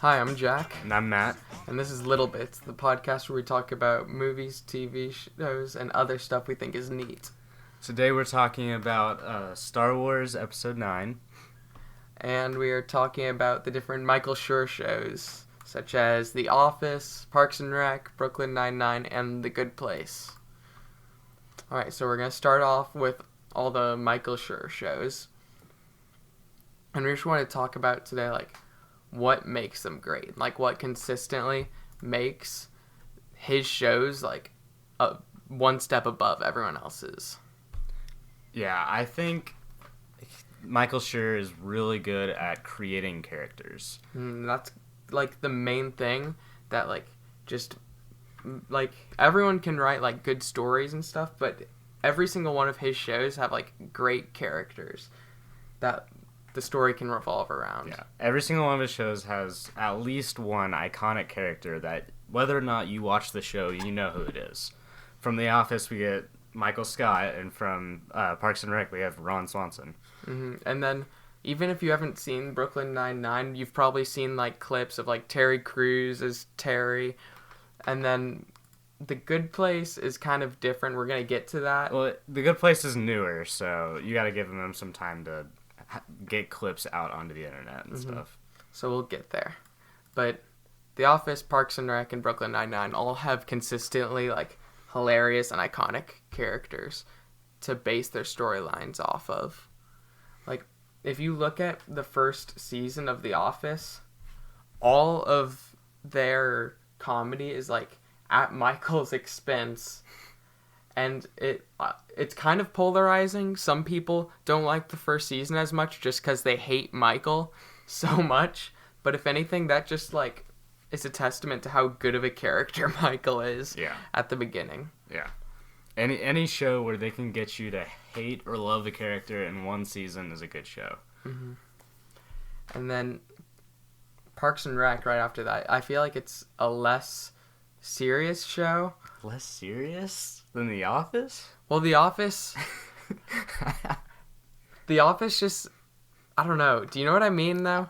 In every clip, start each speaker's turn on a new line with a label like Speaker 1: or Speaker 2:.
Speaker 1: Hi, I'm Jack,
Speaker 2: And I'm Matt.
Speaker 1: and this is Little Bits, the podcast where we talk about movies, TV shows, and other stuff we think is neat.
Speaker 2: Today we're talking about Star Wars Episode 9.
Speaker 1: And we are talking about the different Michael Schur shows, such as The Office, Parks and Rec, Brooklyn Nine-Nine, and The Good Place. Alright, so we're going to start off with all the Michael Schur shows. And we just want to talk about today, what makes them great. What consistently makes his shows, one step above everyone else's.
Speaker 2: Yeah, I think Michael Schur is really good at creating characters.
Speaker 1: That's, the main thing that, everyone can write, good stories and stuff, but every single one of his shows have, great characters that the story can revolve around.
Speaker 2: Yeah, every single one of his shows has at least one iconic character that, whether or not you watch the show, you know who it is. From The Office, we get Michael Scott, and from Parks and Rec, we have Ron Swanson.
Speaker 1: Mm-hmm. And then, even if you haven't seen Brooklyn Nine-Nine, you've probably seen, clips of, Terry Crews as Terry. And then The Good Place is kind of different. We're going to get to that.
Speaker 2: Well, The Good Place is newer, so you got to give them some time to get clips out onto the internet and stuff.
Speaker 1: So we'll get there. But The Office, Parks and Rec, and Brooklyn Nine-Nine all have consistently, hilarious and iconic characters to base their storylines off of. If you look at the first season of The Office, all of their comedy is, at Michael's expense. And it's kind of polarizing. Some people don't like the first season as much just because they hate Michael so much. But if anything, that just, is a testament to how good of a character Michael is at the beginning.
Speaker 2: Yeah. Any show where they can get you to hate or love the character in one season is a good show.
Speaker 1: Mm-hmm. And then Parks and Rec right after that. I feel like it's a less serious show.
Speaker 2: Less serious than The Office?
Speaker 1: Well, The Office... The Office just... I don't know. Do you know what I mean, though?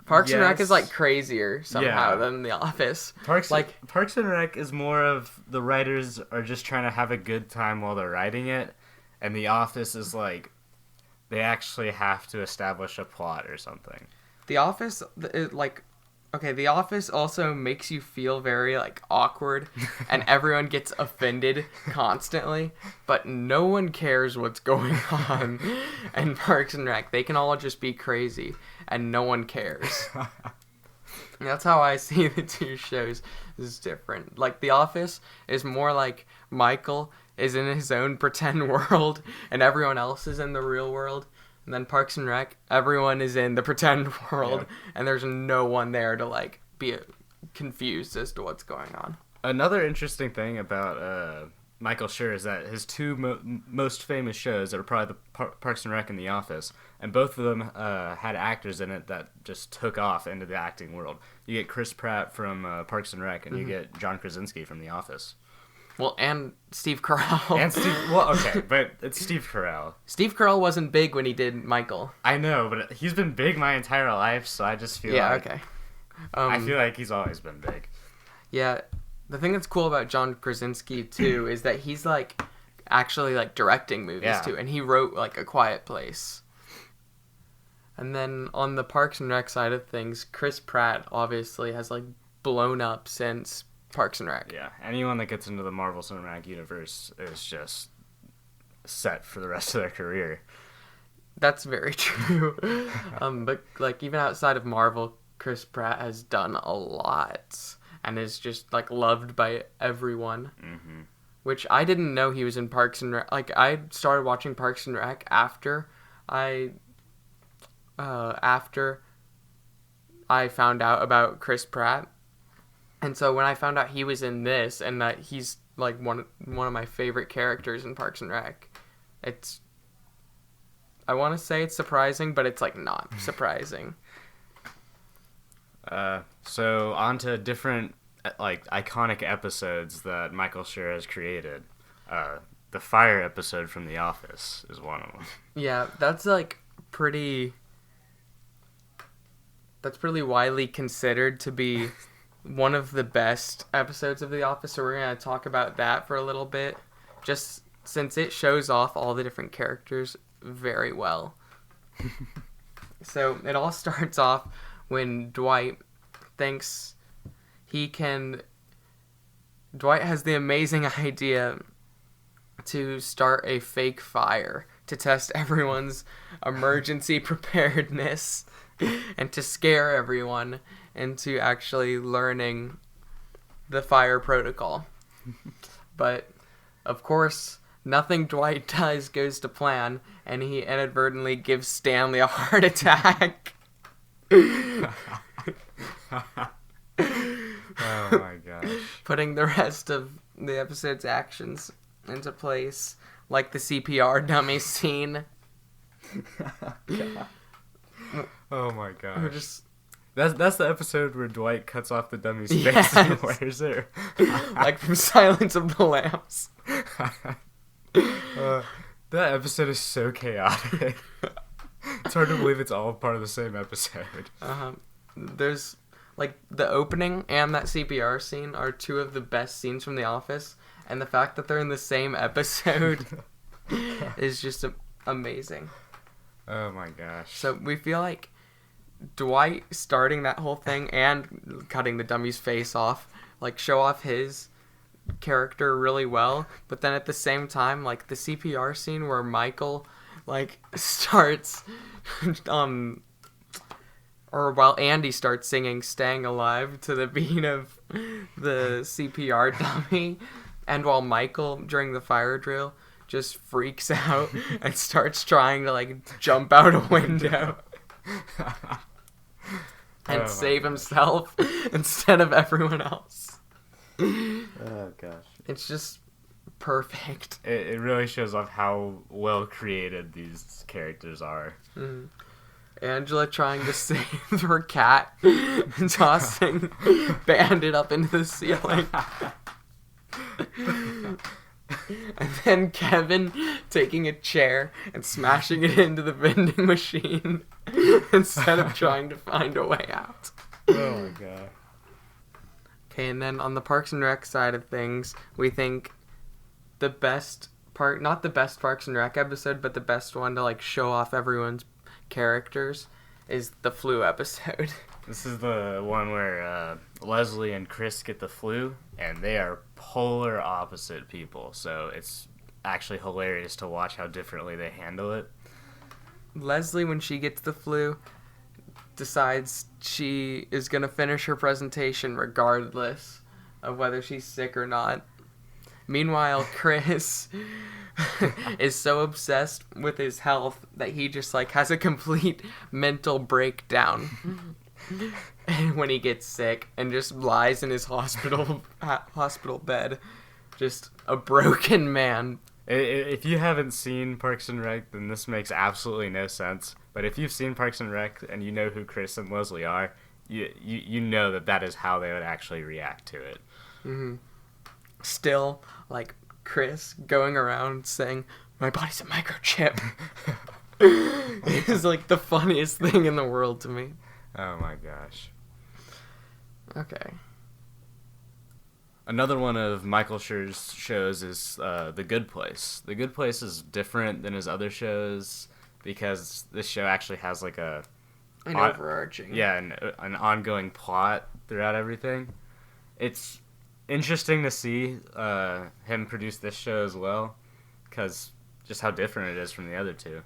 Speaker 1: Parks and Rec is, crazier somehow than The Office.
Speaker 2: Parks and Rec is more of the writers are just trying to have a good time while they're writing it. And The Office is, they actually have to establish a plot or something.
Speaker 1: The Office, The Office also makes you feel very, awkward, and everyone gets offended constantly, but no one cares what's going on in Parks and Rec. They can all just be crazy, and no one cares. And that's how I see the two shows is different. The Office is more like Michael is in his own pretend world, and everyone else is in the real world. And then Parks and Rec, everyone is in the pretend world, and there's no one there to, be confused as to what's going on.
Speaker 2: Another interesting thing about Michael Schur is that his two most famous shows are probably the Parks and Rec and The Office, and both of them had actors in it that just took off into the acting world. You get Chris Pratt from Parks and Rec, and you get John Krasinski from The Office.
Speaker 1: Well, and Steve Carell.
Speaker 2: Okay, but it's Steve Carell.
Speaker 1: Steve Carell wasn't big when he did Michael.
Speaker 2: I know, but he's been big my entire life, so I just feel
Speaker 1: okay.
Speaker 2: I feel like he's always been big.
Speaker 1: Yeah, the thing that's cool about John Krasinski, too, is that he's, actually, directing movies, too, and he wrote, A Quiet Place. And then on the Parks and Rec side of things, Chris Pratt, obviously, has, blown up since Parks and Rec.
Speaker 2: Yeah, anyone that gets into the Marvel Cinematic Universe is just set for the rest of their career.
Speaker 1: That's very true. But even outside of Marvel, Chris Pratt has done a lot and is just loved by everyone. Mm-hmm. Which I didn't know he was in Parks and Rec. I started watching Parks and Rec after I found out about Chris Pratt. And so when I found out he was in this and that he's one of my favorite characters in Parks and Rec, I want to say it's surprising, but it's not surprising.
Speaker 2: So on to different iconic episodes that Michael Schur has created. The fire episode from The Office is one of them.
Speaker 1: Yeah, that's pretty that's pretty widely considered to be one of the best episodes of The Office. So we're gonna talk about that for a little bit, just since it shows off all the different characters very well. So it all starts off when Dwight thinks he can. Dwight has the amazing idea to start a fake fire to test everyone's emergency preparedness and to scare everyone into actually learning the fire protocol. But, of course, nothing Dwight does goes to plan, and he inadvertently gives Stanley a heart attack.
Speaker 2: Oh my gosh.
Speaker 1: Putting the rest of the episode's actions into place, like the CPR dummy scene.
Speaker 2: Oh my gosh.
Speaker 1: We're just
Speaker 2: That's the episode where Dwight cuts off the dummy's face
Speaker 1: Yes.
Speaker 2: and wears it.
Speaker 1: like from Silence of the Lambs.
Speaker 2: That episode is so chaotic. It's hard to believe it's all part of the same episode.
Speaker 1: There's like the opening and that CPR scene are two of the best scenes from The Office, and the fact that they're in the same episode is just amazing.
Speaker 2: Oh my gosh.
Speaker 1: So we feel like Dwight starting that whole thing and cutting the dummy's face off, like, show off his character really well, but then at the same time, like, the CPR scene where Michael, like, starts or while Andy starts singing Staying Alive to the beat of the CPR dummy, and while Michael, during the fire drill, just freaks out and starts trying to, like, jump out a window and save himself instead of everyone else.
Speaker 2: Oh gosh.
Speaker 1: It's just perfect.
Speaker 2: It really shows off how well created these characters are.
Speaker 1: Mm. Angela trying to save her cat and tossing Bandit up into the ceiling. And then Kevin taking a chair and smashing it into the vending machine instead of trying to find a way out.
Speaker 2: Oh my god.
Speaker 1: Okay, and then on the Parks and Rec side of things, we think the best part, not the best Parks and Rec episode, but the best one to, like, show off everyone's characters is the flu episode.
Speaker 2: This is the one where Leslie and Chris get the flu, and they are polar opposite people, so it's actually hilarious to watch how differently they handle it.
Speaker 1: Leslie, when she gets the flu, decides she is going to finish her presentation regardless of whether she's sick or not. Meanwhile, Chris is so obsessed with his health that he just, like, has a complete mental breakdown when he gets sick and just lies in his hospital bed, just a broken man.
Speaker 2: If you haven't seen Parks and Rec, then this makes absolutely no sense. But if you've seen Parks and Rec and you know who Chris and Leslie are, you know that is how they would actually react to it.
Speaker 1: Mm-hmm. Still, like, Chris going around saying, "My body's a microchip," is, like, the funniest thing in the world to me.
Speaker 2: Oh my gosh.
Speaker 1: Okay.
Speaker 2: Another one of Michael Schur's shows is The Good Place. The Good Place is different than his other shows because this show actually has, like, an
Speaker 1: overarching.
Speaker 2: Yeah, an ongoing plot throughout everything. It's interesting to see him produce this show as well, because just how different it is from the other two.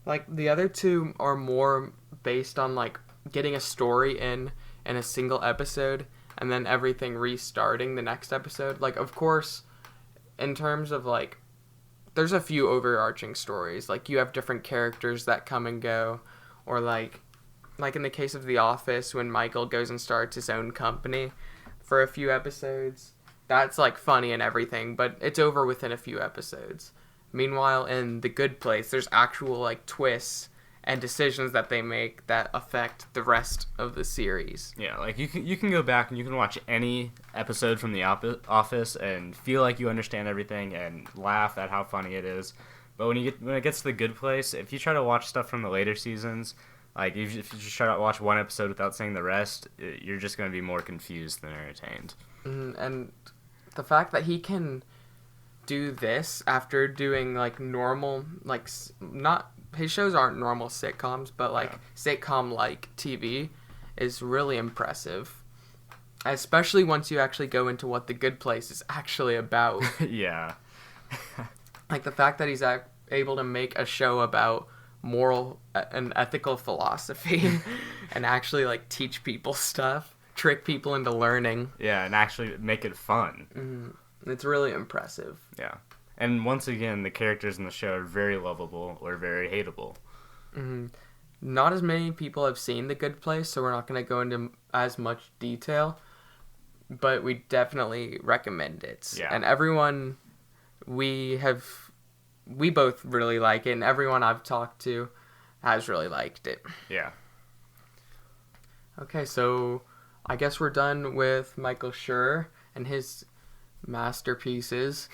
Speaker 1: Like, the other two are more based on, like, getting a story in a single episode and then everything restarting the next episode. Like, of course, in terms of, like, there's a few overarching stories. Like, you have different characters that come and go, or, like in the case of The Office, when Michael goes and starts his own company for a few episodes, that's, like, funny and everything, but it's over within a few episodes. Meanwhile, in The Good Place, there's actual, like, twists and decisions that they make that affect the rest of the series.
Speaker 2: Yeah, like, you can go back and you can watch any episode from The Office and feel like you understand everything and laugh at how funny it is. But when it gets to The Good Place, if you try to watch stuff from the later seasons, Like, if you just try to watch one episode without seeing the rest, you're just going to be more confused than entertained.
Speaker 1: And the fact that he can do this after doing like normal, like not his shows aren't normal sitcoms, but like sitcom like TV is really impressive. Especially once you actually go into what The Good Place is actually about.
Speaker 2: Yeah.
Speaker 1: Like the fact that he's able to make a show about moral and ethical philosophy and actually like teach people stuff, trick people into learning.
Speaker 2: Yeah, and actually make it fun.
Speaker 1: It's really impressive.
Speaker 2: Yeah. And once again, the characters in the show are very lovable or very hateable.
Speaker 1: Not as many people have seen The Good Place, so we're not going to go into as much detail, but we definitely recommend it.
Speaker 2: Yeah.
Speaker 1: And everyone we both really like it, and everyone I've talked to has really liked it.
Speaker 2: Yeah.
Speaker 1: Okay, so I guess we're done with Michael Schur and his masterpieces.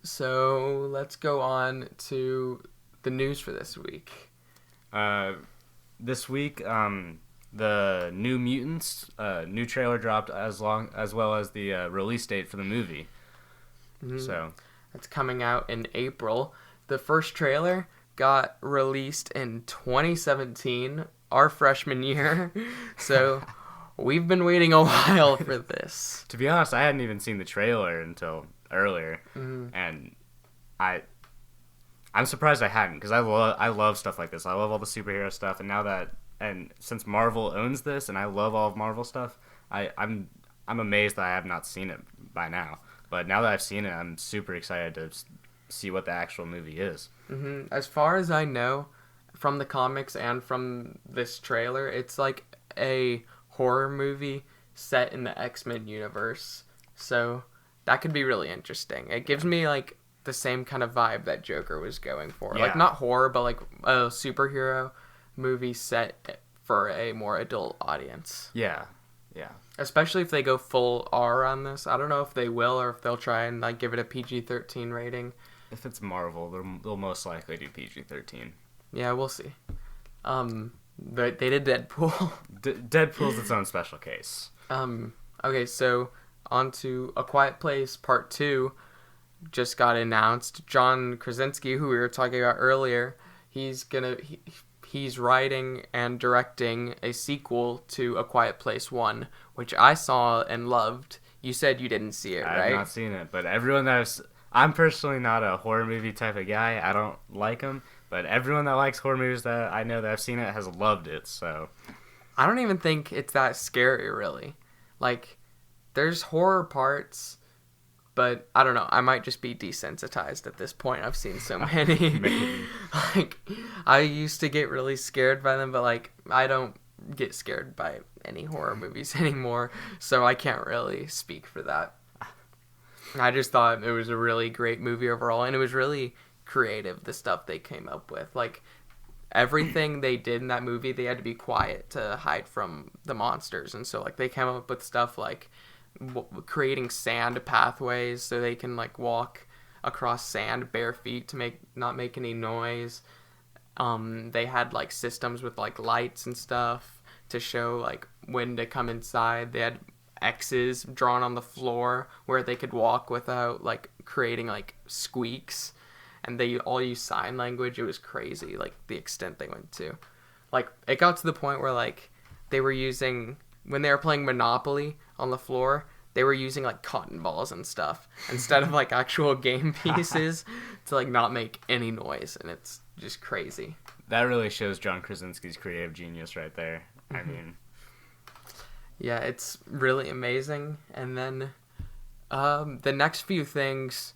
Speaker 1: So let's go on to the news for this week.
Speaker 2: This week, the New Mutants new trailer dropped as well as the release date for the movie. So
Speaker 1: It's coming out in April. The first trailer got released in 2017, our freshman year. So we've been waiting a while for this.
Speaker 2: to be honest, I hadn't even seen the trailer until earlier, and I'm surprised I hadn't, because I love stuff like this. I love all the superhero stuff, and since Marvel owns this, and I love all of Marvel stuff, I'm amazed that I have not seen it by now. But now that I've seen it, I'm super excited to see what the actual movie is.
Speaker 1: As far as I know, from the comics and from this trailer, it's like a horror movie set in the X-Men universe. So that could be really interesting. It gives me like the same kind of vibe that Joker was going for.
Speaker 2: Yeah.
Speaker 1: Like not horror, but like a superhero movie set for a more adult audience.
Speaker 2: Yeah.
Speaker 1: Especially if they go full R on this. I don't know if they will or if they'll try and like give it a PG-13 rating.
Speaker 2: If it's Marvel, they'll most likely do PG-13.
Speaker 1: Yeah, we'll see. But they did Deadpool.
Speaker 2: Deadpool's its own special case.
Speaker 1: Okay, so on to A Quiet Place Part 2 just got announced. John Krasinski, who we were talking about earlier, he's writing and directing a sequel to A Quiet Place 1, which I saw and loved. You said you didn't see it, right?
Speaker 2: I have not seen it, but everyone I'm personally not a horror movie type of guy. I don't like them, but everyone that likes horror movies that I know that I've seen it has loved it, so.
Speaker 1: I don't even think it's that scary, really. Like, there's horror parts, but I don't know. I might just be desensitized at this point. I've seen so many.
Speaker 2: Maybe.
Speaker 1: Like, I used to get really scared by them, but, like, I don't get scared by any horror movies anymore, so I can't really speak for that. I just thought it was a really great movie overall, and it was really creative, the stuff they came up with. Like, everything they did in that movie, they had to be quiet to hide from the monsters, and so, like, they came up with stuff like creating sand pathways so they can, like, walk across sand bare feet to not make any noise. They had, like, systems with, like, lights and stuff to show, like, when to come inside. They had X's drawn on the floor where they could walk without like creating like squeaks, and they all use sign language. It was crazy, like the extent they went to. Like it got to the point where like they were using, when they were playing Monopoly on the floor, they were using like cotton balls and stuff instead of like actual game pieces to like not make any noise, and it's just crazy.
Speaker 2: That really shows John Krasinski's creative genius right there. I mean,
Speaker 1: yeah, it's really amazing. And then the next few things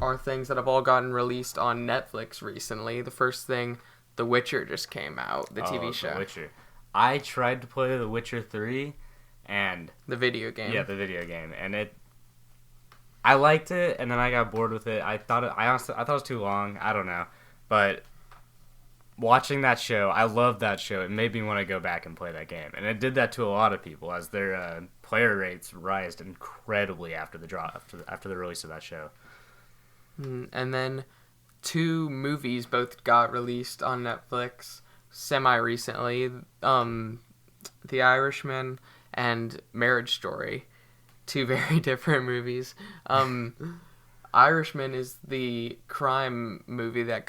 Speaker 1: are things that have all gotten released on Netflix recently. The first thing, The Witcher just came out, the TV show.
Speaker 2: The Witcher. I tried to play The Witcher 3 and
Speaker 1: the video game.
Speaker 2: Yeah, the video game, and I liked it, and then I got bored with it. I thought it was too long. I don't know, but watching that show, I loved that show. It made me want to go back and play that game, and it did that to a lot of people as their player rates rised incredibly after the release of that show.
Speaker 1: And then 2 movies both got released on Netflix. semi-recently, The Irishman and Marriage Story, two very different movies. Irishman is the crime movie that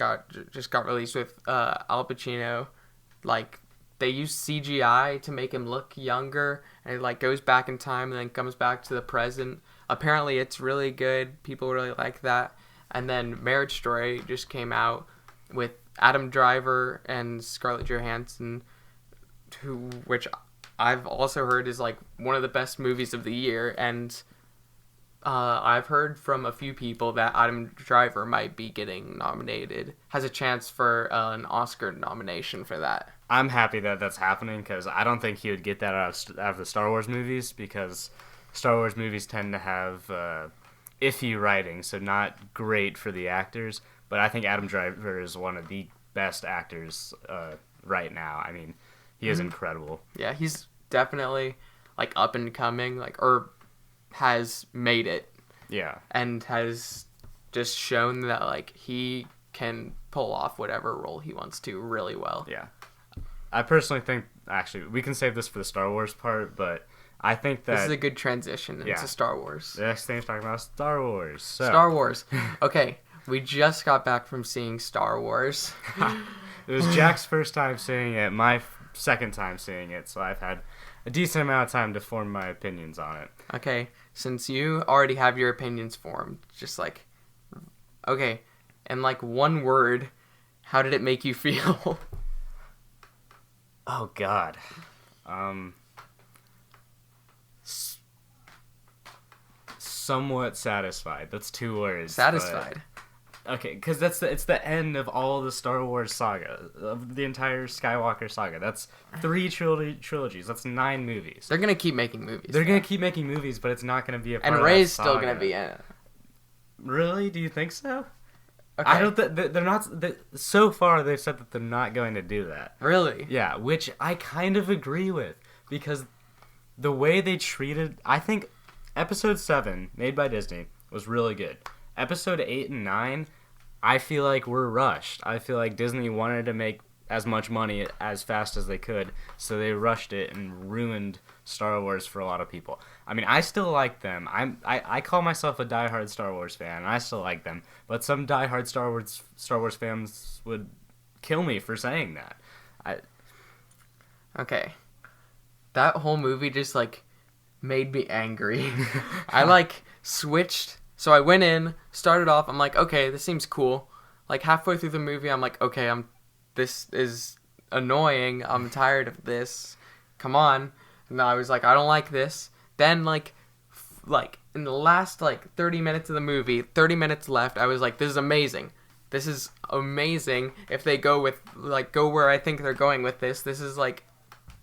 Speaker 1: just got released with Al Pacino. Like, they use CGI to make him look younger, and it like goes back in time and then comes back to the present. Apparently, it's really good. People really like that. And then Marriage Story just came out with Adam Driver and Scarlett Johansson, which I've also heard is like one of the best movies of the year, and I've heard from a few people that Adam Driver might be getting nominated, has a chance for an Oscar nomination for that.
Speaker 2: I'm happy that that's happening because I don't think he would get that out of the Star Wars movies, because Star Wars movies tend to have iffy writing, so not great for the actors. But I think Adam Driver is one of the best actors right now. I mean, he is incredible.
Speaker 1: Yeah, he's definitely like up and coming, or has made it.
Speaker 2: Yeah.
Speaker 1: And has just shown that like he can pull off whatever role he wants to really well.
Speaker 2: Yeah. I personally think, actually, we can save this for the Star Wars part, but I think that...
Speaker 1: This is a good transition into Star Wars.
Speaker 2: The next thing is talking about Star Wars. So.
Speaker 1: Star Wars. Okay, we just got back from seeing Star Wars.
Speaker 2: It was Jack's first time seeing it, my second time seeing it, so I've had a decent amount of time to form my opinions on it.
Speaker 1: Okay, since you already have your opinions formed, just like... Okay, in like one word, how did it make you feel?
Speaker 2: Oh, God. Somewhat satisfied. That's 2 words.
Speaker 1: Satisfied.
Speaker 2: Okay, because it's the end of all the Star Wars saga, of the entire Skywalker saga. That's 3 trilogies. That's 9 movies.
Speaker 1: They're gonna keep making movies.
Speaker 2: They're gonna keep making movies, but it's not gonna be a part
Speaker 1: and
Speaker 2: of
Speaker 1: Rey's
Speaker 2: that
Speaker 1: still
Speaker 2: saga.
Speaker 1: gonna be in it.
Speaker 2: Really? Do you think so?
Speaker 1: Okay.
Speaker 2: I don't. They're not. So far, they've said that they're not going to do that.
Speaker 1: Really?
Speaker 2: Yeah, which I kind of agree with, because the way they treated, I think, Episode 7, made by Disney, was really good. Episode 8 and 9, I feel like were rushed. I feel like Disney wanted to make as much money as fast as they could, so they rushed it and ruined Star Wars for a lot of people. I mean, I still like them. I call myself a diehard Star Wars fan, and I still like them. But some diehard Star Wars fans would kill me for saying that.
Speaker 1: Okay. That whole movie just like made me angry. I like switched. So I went in, started off, I'm like, okay, this seems cool. Like halfway through the movie, I'm like, okay, this is annoying. I'm tired of this. Come on. And I was like, I don't like this. Then like in the last 30 minutes of the movie, 30 minutes left, I was like, this is amazing. This is amazing. If they go where I think they're going with this, this is like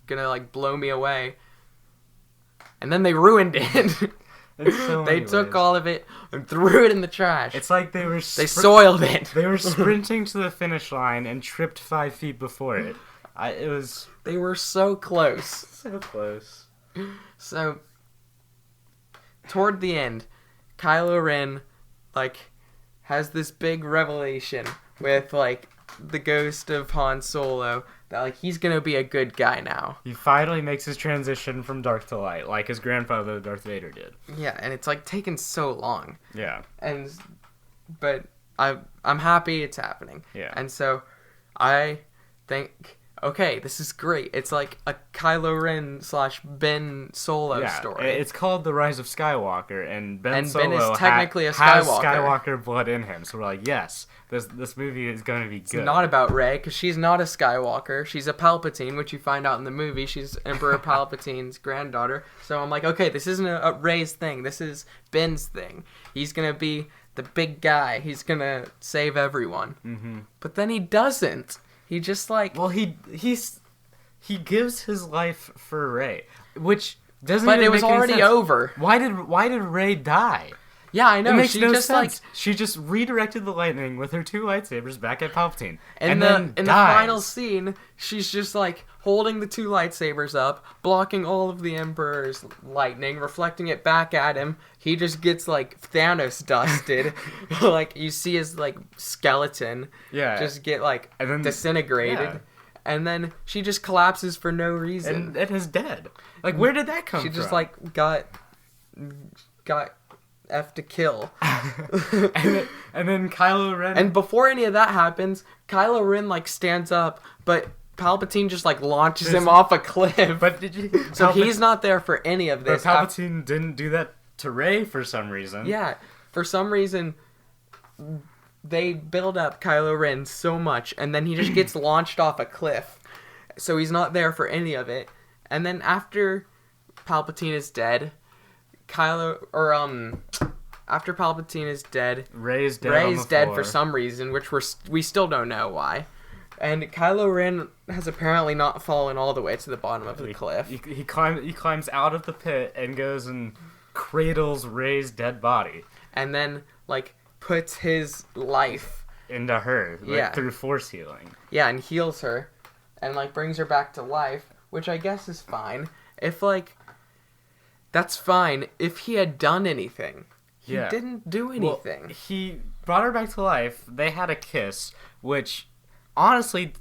Speaker 1: gonna blow me away. And then they ruined it. They took all of it and threw it in the trash.
Speaker 2: It's like they
Speaker 1: soiled it.
Speaker 2: They were sprinting to the finish line and tripped 5 feet before it.
Speaker 1: They were so close.
Speaker 2: So close.
Speaker 1: So, toward the end, Kylo Ren, has this big revelation with, the ghost of Han Solo that, he's gonna be a good guy now.
Speaker 2: He finally makes his transition from dark to light, like his grandfather Darth Vader did.
Speaker 1: Yeah, and it's, taken so long.
Speaker 2: Yeah.
Speaker 1: But I'm happy it's happening.
Speaker 2: Yeah.
Speaker 1: And so, I think... Okay, this is great. It's like a Kylo Ren / Ben Solo story.
Speaker 2: It's called The Rise of Skywalker, and Ben Solo
Speaker 1: is technically a
Speaker 2: has
Speaker 1: Skywalker.
Speaker 2: Skywalker blood in him. So we're like, yes, this movie is going to be good.
Speaker 1: It's not about Rey, because she's not a Skywalker. She's a Palpatine, which you find out in the movie. She's Emperor Palpatine's granddaughter. So I'm like, okay, this isn't a Rey's thing. This is Ben's thing. He's going to be the big guy. He's going to save everyone. Mm-hmm. But then he doesn't. He just
Speaker 2: Well, he gives his life for Rey, which doesn't.
Speaker 1: But
Speaker 2: even
Speaker 1: it was
Speaker 2: make any
Speaker 1: already
Speaker 2: sense.
Speaker 1: Over.
Speaker 2: Why did Rey die?
Speaker 1: Yeah, I know.
Speaker 2: It makes
Speaker 1: she
Speaker 2: no
Speaker 1: just
Speaker 2: sense. She just redirected the lightning with her 2 lightsabers back at Palpatine,
Speaker 1: and
Speaker 2: then
Speaker 1: in
Speaker 2: dies.
Speaker 1: the final scene, she's just holding the 2 lightsabers up, blocking all of the Emperor's lightning, reflecting it back at him. He just gets Thanos dusted. You see his skeleton just get
Speaker 2: and then,
Speaker 1: disintegrated.
Speaker 2: yeah.
Speaker 1: and then she just collapses for no reason.
Speaker 2: And is dead. Like, where did that come from?
Speaker 1: She just, like, got F to kill.
Speaker 2: and then Kylo Ren...
Speaker 1: And before any of that happens, Kylo Ren, like, stands up, but Palpatine just, like, launches him off a cliff.
Speaker 2: But did you...
Speaker 1: So he's not there for any of this.
Speaker 2: But Palpatine didn't do that to Rey for some reason.
Speaker 1: Yeah. For some reason, they build up Kylo Ren so much, and then he just gets launched off a cliff. So he's not there for any of it. And then after Palpatine is dead... after Palpatine is dead,
Speaker 2: Rey's
Speaker 1: dead for some reason, which we still don't know why. And Kylo Ren has apparently not fallen all the way to the bottom of the cliff.
Speaker 2: He climbs out of the pit and goes and cradles Rey's dead body.
Speaker 1: And then, like, puts his life
Speaker 2: into her, through force healing.
Speaker 1: Yeah, and heals her. And, like, brings her back to life, which I guess is fine. If, like... That's fine if he had done anything. He didn't do anything.
Speaker 2: Well, he brought her back to life. They had a kiss, which honestly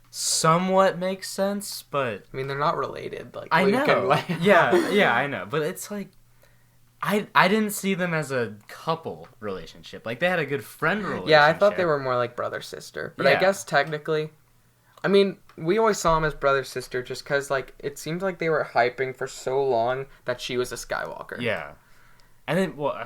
Speaker 2: somewhat makes sense, but...
Speaker 1: I mean, they're not related. Like,
Speaker 2: I
Speaker 1: Luke
Speaker 2: know.
Speaker 1: and Leia.
Speaker 2: Yeah, I know. But it's like... I didn't see them as a couple relationship. Like, they had a good friend relationship.
Speaker 1: Yeah, I thought they were more like brother-sister. But I guess technically... I mean, we always saw them as brother-sister just because, like, it seemed like they were hyping for so long that she was a Skywalker.
Speaker 2: Yeah. And then, well,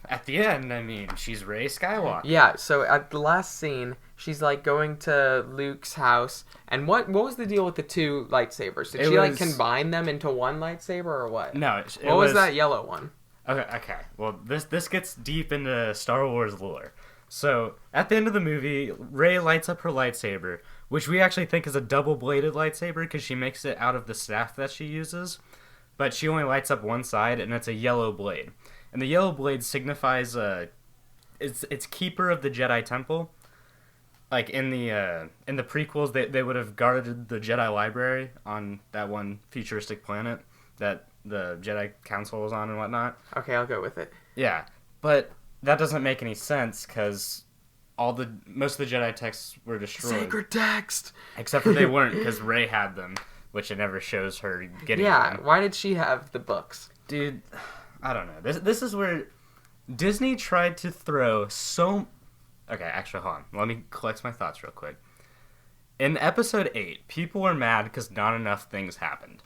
Speaker 2: at the end, I mean, she's Rey Skywalker.
Speaker 1: Yeah, so at the last scene, she's, like, going to Luke's house. And what was the deal with the two lightsabers? Did she, like, combine them into one lightsaber or what?
Speaker 2: No.
Speaker 1: What was that yellow one?
Speaker 2: Okay. Well, this gets deep into Star Wars lore. So, at the end of the movie, Rey lights up her lightsaber, which we actually think is a double-bladed lightsaber because she makes it out of the staff that she uses. But she only lights up one side, and it's a yellow blade. And the yellow blade signifies it's keeper of the Jedi Temple. Like, in the prequels, they would have guarded the Jedi Library on that one futuristic planet that the Jedi Council was on and whatnot.
Speaker 1: Okay, I'll go with it.
Speaker 2: Yeah, but that doesn't make any sense because most of the Jedi texts were destroyed.
Speaker 1: Sacred text!
Speaker 2: Except for they weren't, because Rey had them, which it never shows her getting them.
Speaker 1: Yeah, why did she have the books?
Speaker 2: Dude, I don't know. This is where Disney tried to throw so... Okay, actually, hold on. Let me collect my thoughts real quick. In Episode 8, people were mad because not enough things happened.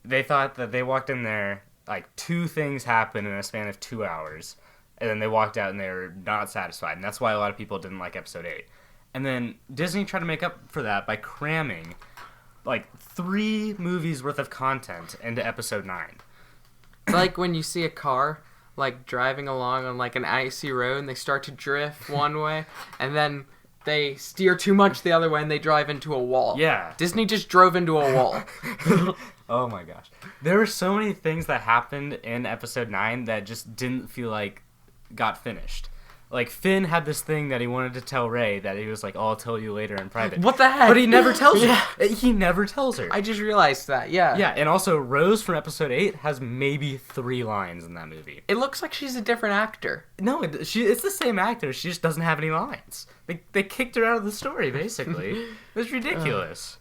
Speaker 2: They thought that they walked in there, like, 2 things happened in a span of 2 hours, and then they walked out and they were not satisfied, and that's why a lot of people didn't like Episode 8. And then Disney tried to make up for that by cramming, like, 3 movies worth of content into Episode 9.
Speaker 1: It's like when you see a car, like, driving along on, like, an icy road, and they start to drift one way, and then they steer too much the other way, and they drive into a wall.
Speaker 2: Yeah.
Speaker 1: Disney just drove into a wall.
Speaker 2: Oh my gosh. There were so many things that happened in Episode 9 that just didn't feel like got finished. Like, Finn had this thing that he wanted to tell Rey that he was like, oh, I'll tell you later in private.
Speaker 1: What the heck?
Speaker 2: But he never tells her. He never tells her.
Speaker 1: I just realized that, yeah.
Speaker 2: Yeah, and also Rose from Episode 8 has maybe 3 lines in that movie.
Speaker 1: It looks like she's a different actor.
Speaker 2: No, it's the same actor. She just doesn't have any lines. They kicked her out of the story, basically. It was ridiculous.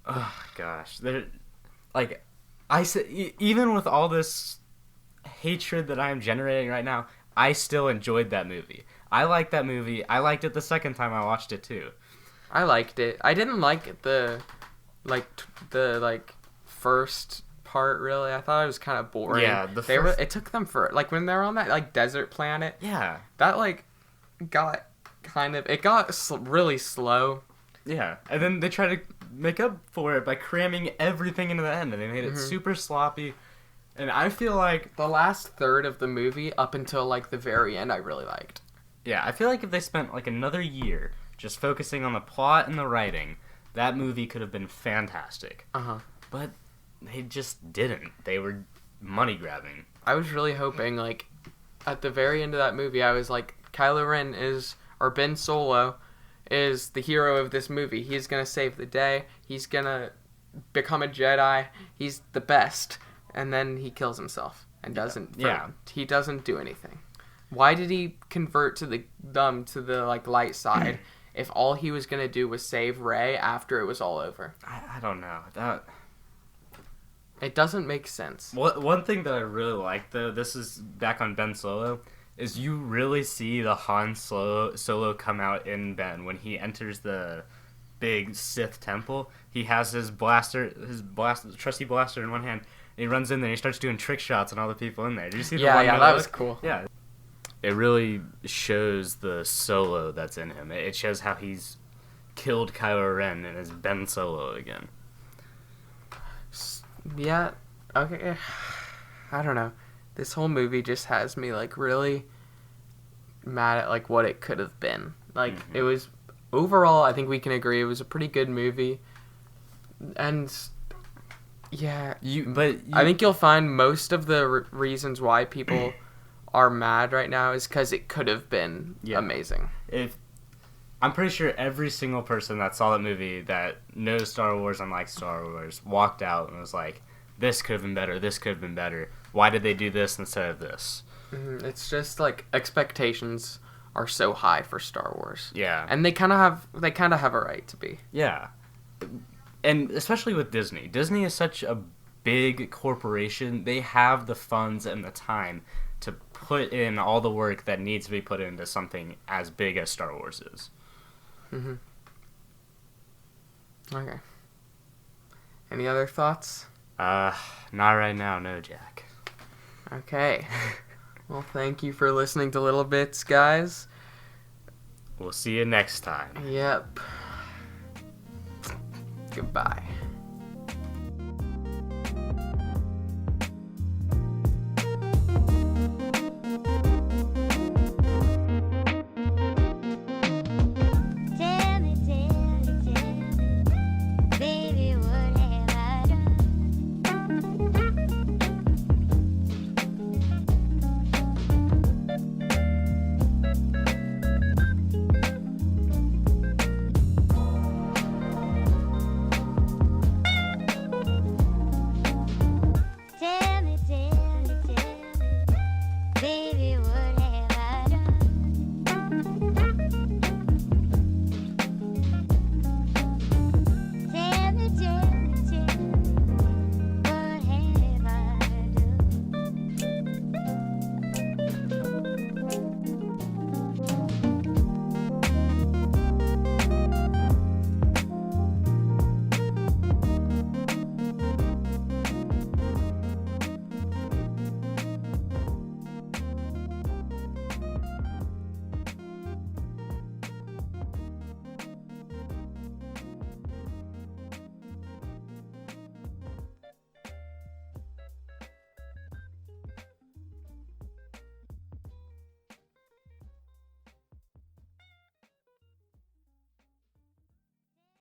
Speaker 2: Oh, gosh. Even with all this hatred that I am generating right now, I still enjoyed that movie. I liked that movie. I liked it the second time I watched it too.
Speaker 1: I liked it. I didn't like the first part really. I thought it was kind of boring.
Speaker 2: Yeah,
Speaker 1: it took them for like when they're on that like desert planet.
Speaker 2: Yeah,
Speaker 1: that like got really slow.
Speaker 2: Yeah, and then they tried to make up for it by cramming everything into the end, and they made it super sloppy. And I feel like
Speaker 1: the last third of the movie, up until, like, the very end, I really liked.
Speaker 2: Yeah, I feel like if they spent, like, another year just focusing on the plot and the writing, that movie could have been fantastic.
Speaker 1: Uh-huh.
Speaker 2: But they just didn't. They were money-grabbing.
Speaker 1: I was really hoping, like, at the very end of that movie, I was like, Kylo Ren Ben Solo is the hero of this movie. He's gonna save the day. He's gonna become a Jedi. He's the best. And then he kills himself and doesn't. He doesn't do anything. Why did he convert to the like light side if all he was going to do was save Rey after it was all over.
Speaker 2: I don't know. That
Speaker 1: It doesn't make sense.
Speaker 2: one thing that I really like, though, this is back on Ben Solo, is you really see the Han Solo come out in Ben when he enters the big Sith temple. He has his trusty blaster in one hand, and he runs in there and he starts doing trick shots on all the people in there. Did you see the one?
Speaker 1: Yeah, that was cool.
Speaker 2: Yeah. It really shows the Solo that's in him. It shows how he's killed Kylo Ren and is Ben Solo again.
Speaker 1: Yeah, okay. I don't know. This whole movie just has me, like, really mad at, like, what it could have been. Like, it was, overall, I think we can agree it was a pretty good movie. And, yeah. I think you'll find most of the reasons why people are mad right now is because it could have been amazing.
Speaker 2: I'm pretty sure every single person that saw that movie that knows Star Wars and likes Star Wars walked out and was like, this could have been better, this could have been better. Why did they do this instead of this?
Speaker 1: It's just like expectations are so high for Star Wars.
Speaker 2: Yeah.
Speaker 1: And they kind of have a right to be.
Speaker 2: Yeah. And especially with Disney. Disney is such a big corporation. They have the funds and the time to put in all the work that needs to be put into something as big as Star Wars is.
Speaker 1: Okay. Any other thoughts?
Speaker 2: Not right now, no, Jack.
Speaker 1: Okay. Well, thank you for listening to Little Bits, guys.
Speaker 2: We'll see you next time.
Speaker 1: Yep. Goodbye.